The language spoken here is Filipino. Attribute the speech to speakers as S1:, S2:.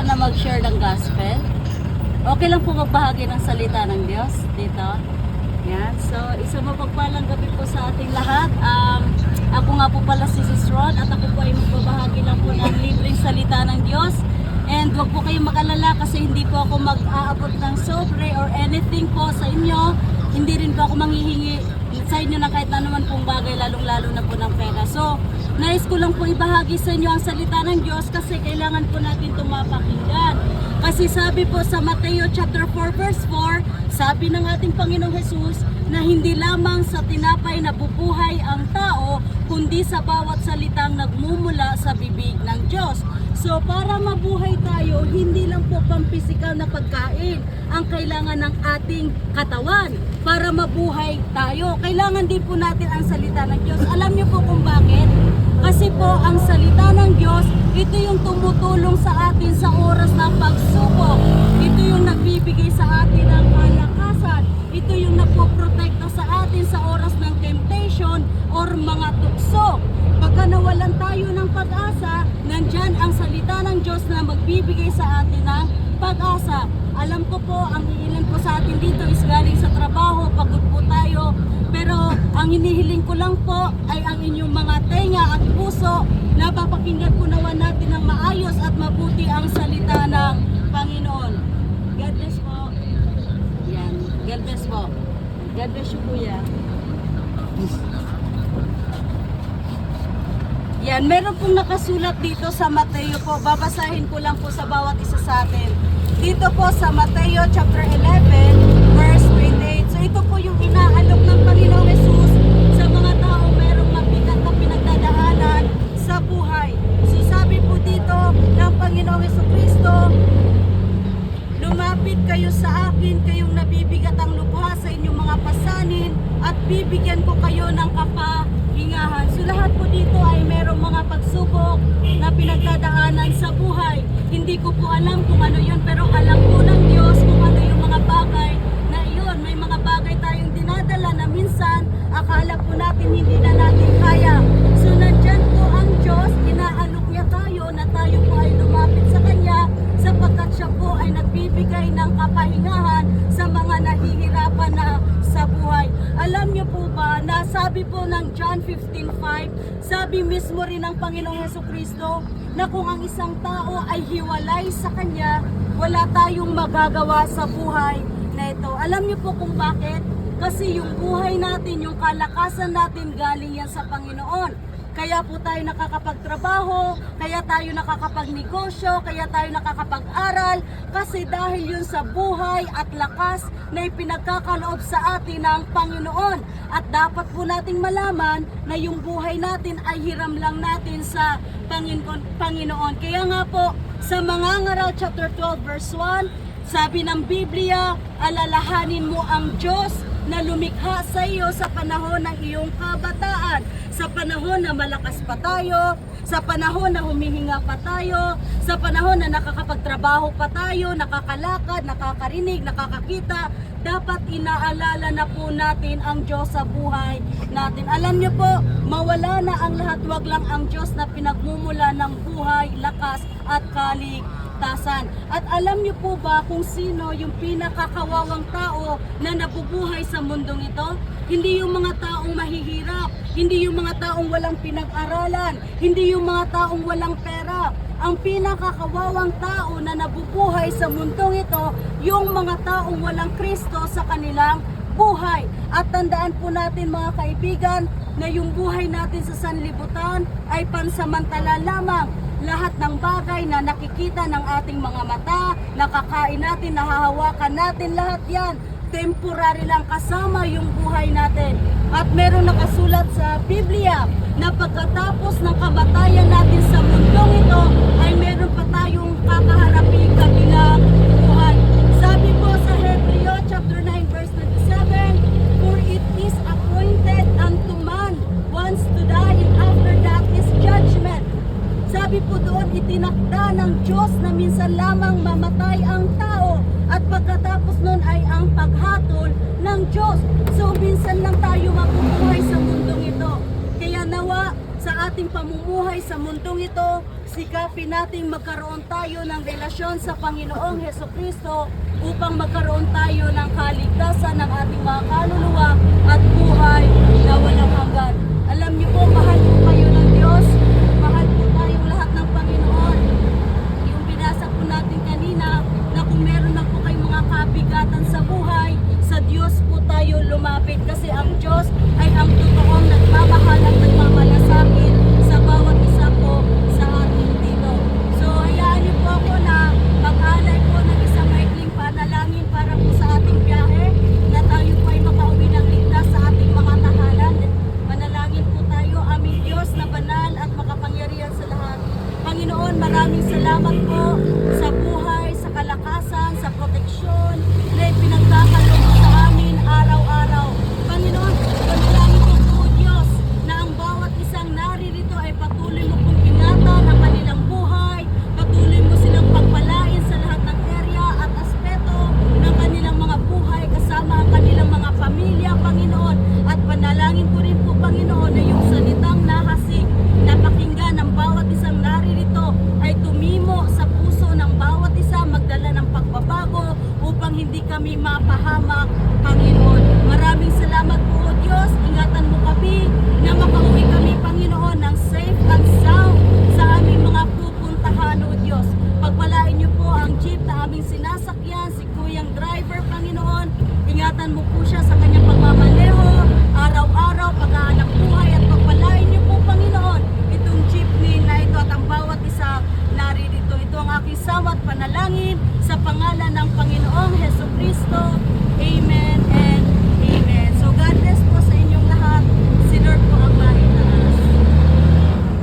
S1: para na mag-share ng gospel? Okay lang po magbahagi ng salita ng Diyos dito. Yan. So, isang mapagpalang gabi po sa ating lahat. Ako nga po pala si Sis Ron at ako po ay magbabahagi lang po ng libreng salita ng Diyos. And wag po kayong mag-alala kasi hindi po ako mag-aabot ng sobre or anything po sa inyo. Hindi rin po ako manghihingi sa inyo na kahit naman pong bagay, lalong-lalo na po ng pera. So, nais ko lang po ibahagi sa inyo ang salita ng Diyos kasi kailangan po natin tumapakinggan. Kasi sabi po sa Mateo chapter 4 verse 4, sabi ng ating Panginoong Jesus na hindi lamang sa tinapay na bubuhay ang tao, kundi sa bawat salitang nagmumula sa bibig ng Diyos. So para mabuhay tayo, hindi lang po pampisikal na pagkain ang kailangan ng ating katawan. Para mabuhay tayo, kailangan din po natin ang salita ng Diyos. Alam niyo po kung bakit? Kasi po ang salita ng Diyos, ito yung tumutulong sa atin sa oras ng pagsubok. Ito yung nagbibigay sa atin ng kalakasan. Ito yung nagpoprotekta sa atin sa oras ng temptation or mga tukso. Pagka nawalan tayo ng pag-asa, nandyan ang salita ng Diyos na magbibigay sa atin ng pag-asa. Alam ko po, ang ilan po sa atin dito is galing sa trabaho, pagod po tayo. Pero ang hinihiling ko lang po ay ang inyong mga tenga at puso na papakinggan po naman natin ng maayos at mabuti ang salita ng Panginoon. God bless po. Yan. God bless po. God bless you, Kuya. Yan, meron pong nakasulat dito sa Mateo po. Babasahin ko lang po sa bawat isa sa atin. Dito po sa Mateo chapter 11 verse 28. So ito po yung inaalok ng Panginoong Jesus sa mga tao merong mabigat na pinagdadaanan sa buhay. So sabi po dito ng Panginoong Jesucristo, lumapit kayo sa akin, kayong nabibigat ang lubha sa inyong mga pasanin at bibigyan ko kayo ng kapahingahan. So lahat po dito ay merong mga pagsubok na pinagdadaanan sa buhay. Hindi ko po alam kung ano yun, pero alam po ng Diyos kung ano yung mga bagay na iyon. May mga bagay tayong dinadala na minsan akala po natin hindi na natin kaya. So nandyan po ang Diyos, inaalok niya tayo na tayo po ay lumapit sa Kanya sapagkat siya po ay nagbibigay ng kapahingahan sa mga nahihirapan na sa buhay. Alam niyo po ba na sabi po ng John 15:5, sabi mismo rin ng Panginoong Jesucristo na kung ang isang tao ay hiwalay sa Kanya, wala tayong magagawa sa buhay na ito. Alam niyo po kung bakit? Kasi yung buhay natin, yung kalakasan natin galing yan sa Panginoon. Kaya po tayo nakakapagtrabaho, kaya tayo nakakapagnegosyo, kaya tayo nakakapag-aral, kasi dahil yun sa buhay at lakas na ipinagkakaloob sa atin ng Panginoon. At dapat po nating malaman na yung buhay natin ay hiram lang natin sa Panginoon. Kaya nga po, sa Mangangaral chapter 12 verse 1, sabi ng Biblia, alalahanin mo ang Diyos na lumikha sa iyo sa panahon ng iyong kabataan, sa panahon na malakas pa tayo, sa panahon na humihinga pa tayo, sa panahon na nakakapagtrabaho pa tayo, nakakalakad, nakakarinig, nakakakita, dapat inaalala na po natin ang Diyos sa buhay natin. Alam niyo po, mawala na ang lahat, wag lang ang Diyos na pinagmumula ng buhay, lakas at kaligtasan. At alam niyo po ba kung sino yung pinakakawawang tao na nabubuhay sa mundong ito? Hindi yung mga taong mahihirap, hindi yung mga taong walang pinag-aralan, hindi yung mga taong walang pera. Ang pinakakawawang tao na nabubuhay sa mundong ito, yung mga taong walang Kristo sa kanilang buhay. At tandaan po natin mga kaibigan, na yung buhay natin sa sanlibutan ay pansamantala lamang. Lahat ng bagay na nakikita ng ating mga mata, nakakain natin, nahahawakan natin, lahat yan temporary lang, kasama yung buhay natin. At meron nakasulat sa Biblia na pagkatapos ng kamatayan natin sa mundong ito ay meron pa tayong kakaharapin kabilang buhay. Sabi po sa Hebreo chapter 9 verse 27, for it is appointed unto man once to die, and after that is judgment. Sabi po doon, itinakda ng Diyos na minsan lamang mamatay ang tao at pagkatapos nun ay ang paghatol ng Diyos. So minsan lang tayo mabubuhay sa mundong ito. Kaya nawa sa ating pamumuhay sa mundong ito, sikapin nating magkaroon tayo ng relasyon sa Panginoong Hesukristo upang magkaroon tayo ng kaligtasan ng ating mga kaluluwa at buhay na walang hanggan. Alam niyo po, mahal po kayo ng Diyos, mahal po tayong lahat ng Panginoon. Yung binasa po natin kanina na kung meron na po kayong mga kabigatan sa buhay, sa Diyos po tayo lumapit kasi ang Diyos ay ang totoong nagmamahal at nagmamalasakit sa bawat isa po sa atin dito. So hayaan niyo po ako na mag-alay po ng isang maikling panalangin para po sa ating biyahe na tayo po ay makauwi ng ligtas sa ating mga tahanan. Manalangin po tayo, aming Diyos na banal at makapangyarihan sa lahat. Panginoon, maraming salamat po sa buhay, sa kalakasan, sa proteksyon na ipinagkakalob mo sa amin araw-araw. Panginoon, panalangin ko po Diyos na ang bawat isang naririto ay patuloy mo pong ingatan ang kanilang buhay, patuloy mo silang pagpalain sa lahat ng area at aspeto ng kanilang mga buhay kasama ang kanilang mga pamilya, Panginoon. At panalangin ko rin po, Panginoon, na yung salitang nahasik na pakinggan ng bawat isang naririto ay tumimo sa puso ng bawat isa, magdala ng pagbabago upang hindi kami mapahamak, Panginoon. Maraming salamat po, O Diyos. Ingatan mo kami na makauwi kami, Panginoon, ng safe and sound sa aming mga pupuntahan, O Diyos. Pagpalain niyo po ang jeep na aming sinasakyan, si Kuyang driver, Panginoon. Ingatan mo po siya sa kanyang pagmamaneho, araw-araw, paghahanap buhay at pagpalain niyo po, Panginoon, itong jeepney na ito at ang bawat isa naririto. Ito ang aking sawat panalangin sa pangalan ng Panginoong Hesukristo.